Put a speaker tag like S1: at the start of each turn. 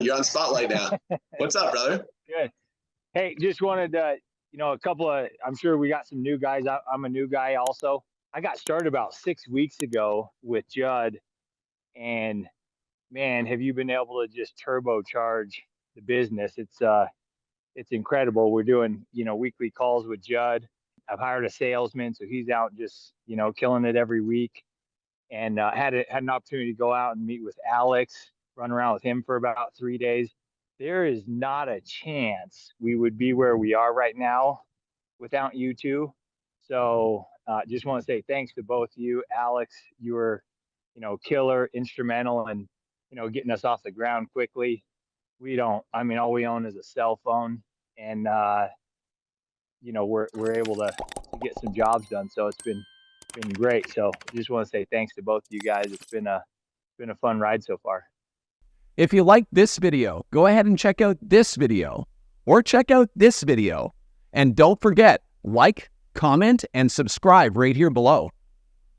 S1: You're on spotlight now. What's up, brother?
S2: Good. Hey, just wanted to, a couple of, I'm sure we got some new guys. I'm a new guy also. I got started about 6 weeks ago with Judd, and man, have you been able to just turbocharge the business? It's incredible. We're doing, weekly calls with Judd. I've hired a salesman, so he's out just, killing it every week. And had an opportunity to go out and meet with Alex, run around with him for about 3 days. There is not a chance we would be where we are right now without you two. So just want to say thanks to both of you. Alex, you were, killer, instrumental in, getting us off the ground quickly. All we own is a cell phone, and we're able to get some jobs done. So it's been great. So just want to say thanks to both of you guys. It's been a fun ride so far.
S3: If you like this video, go ahead and check out this video or check out this video. And don't forget, like, comment, and subscribe right here below.